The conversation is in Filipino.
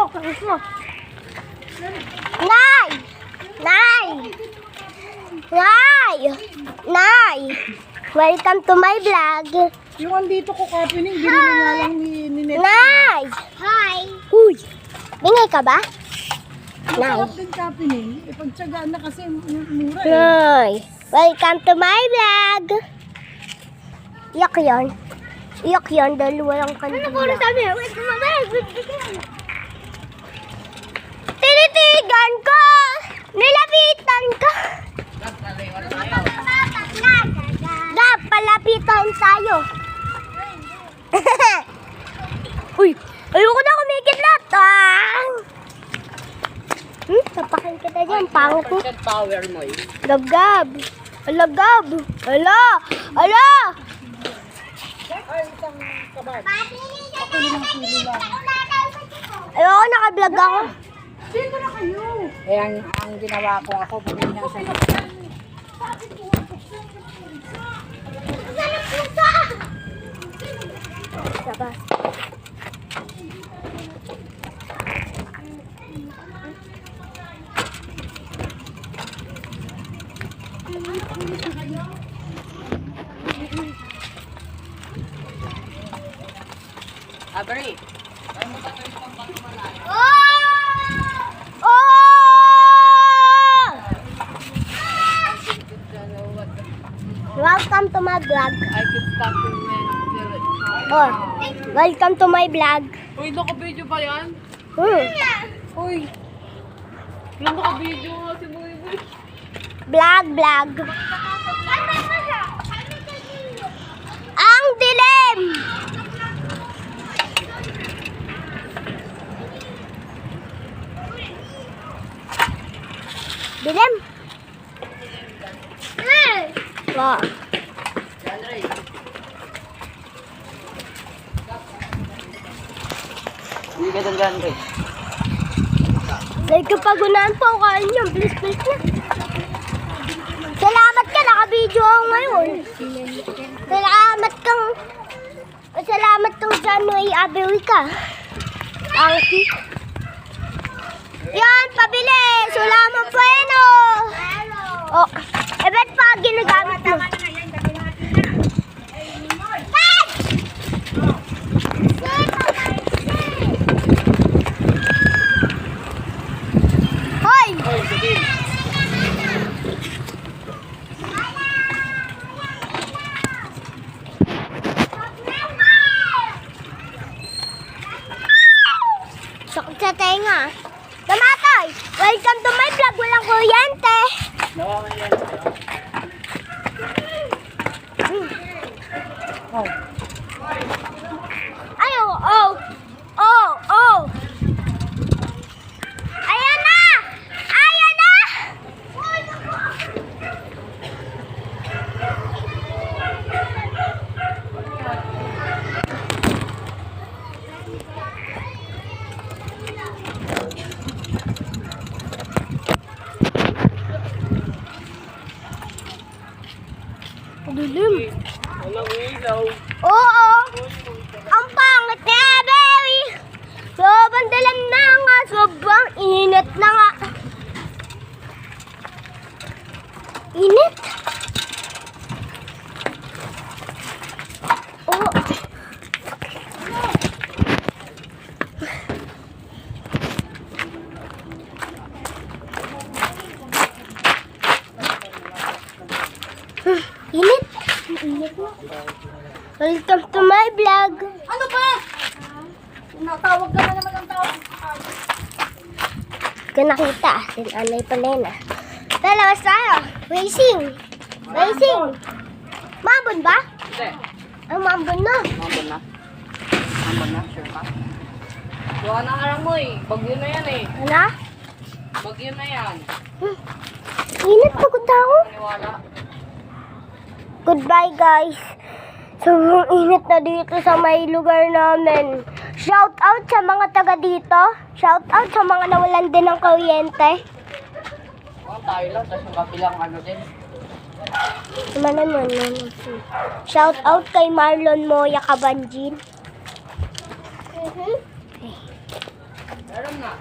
Nay! Nay! Nay! Nay! Welcome to my vlog. Yung andito ko kapining, binili nga lang ni Nete. Nay! Hi! Uy! Bingay ka ba? Nay! Masarap din kapining. Ipagtsagaan na kasi mura eh. Nay! Welcome to my vlog. Iyak yun. Iyak yun dahil walang kandila. Ano ko sabi? Wait, tinitigan ko! Nilapitan ko! Gab, palapitan tayo. Uy, ayoko na kumikidlat. Tapakin kita dyan, pangit mo. Power mo eh. Gab-gab. Ala, Gab. Ala! Ala! Ayoko, naka-vlog ako. Dito na kayo. Eh, ang ginawa ko ako, bumili na sa Sabas. Abri. Oh! Welcome to my vlog. I keep stopping when feel it. Oh, welcome to my vlog. Uy, naka-video pa yan? Uy. Lang naka-video nga si Boy Boy. Vlog. Ang dilim! Dilim? Wow. Hindi ka dyan, Ray. Nagkapagunaan po ako kain niyo. Please na. Salamat ka, naka-video ako ngayon. Salamat kang January Abewi ka. Angki. Yan, pabilis. Wala mo po yan, oh. Oh, ba't pa ginagamit mo? Hoy! Sakit sa tenga. Tamatay! Welcome to my vlog. Walang kuryente. Nawaman yan. Ayo, oh. Ayan na! Dilim. Walang ilaw. Oo. Ang pangit ni Abery. Sobrang dilim na nga. Sobrang init na nga. Init? Oo. Init? Init na. Welcome to my vlog. Ano ba? Natawag ka na naman ang tawag. Ka nakita, sin Anay Palena. Dalawas tayo. Racing. Mambon ba? Hindi. Ang mambon na. Mambon na. Mambon na, sure ka? Buwan na harang mo eh. Bagyo na yan eh. Ano? Bagyo na yan. Init, pagod ako. Paniwala. Goodbye, guys. Sobrang init na dito sa may lugar namin. Shout out sa mga taga dito. Shout out sa mga nawalan din ng kuryente. Tayo lang, tapos yung kabilang ano din. Shout out kay Marlon Moya Kabanjin. Alam na.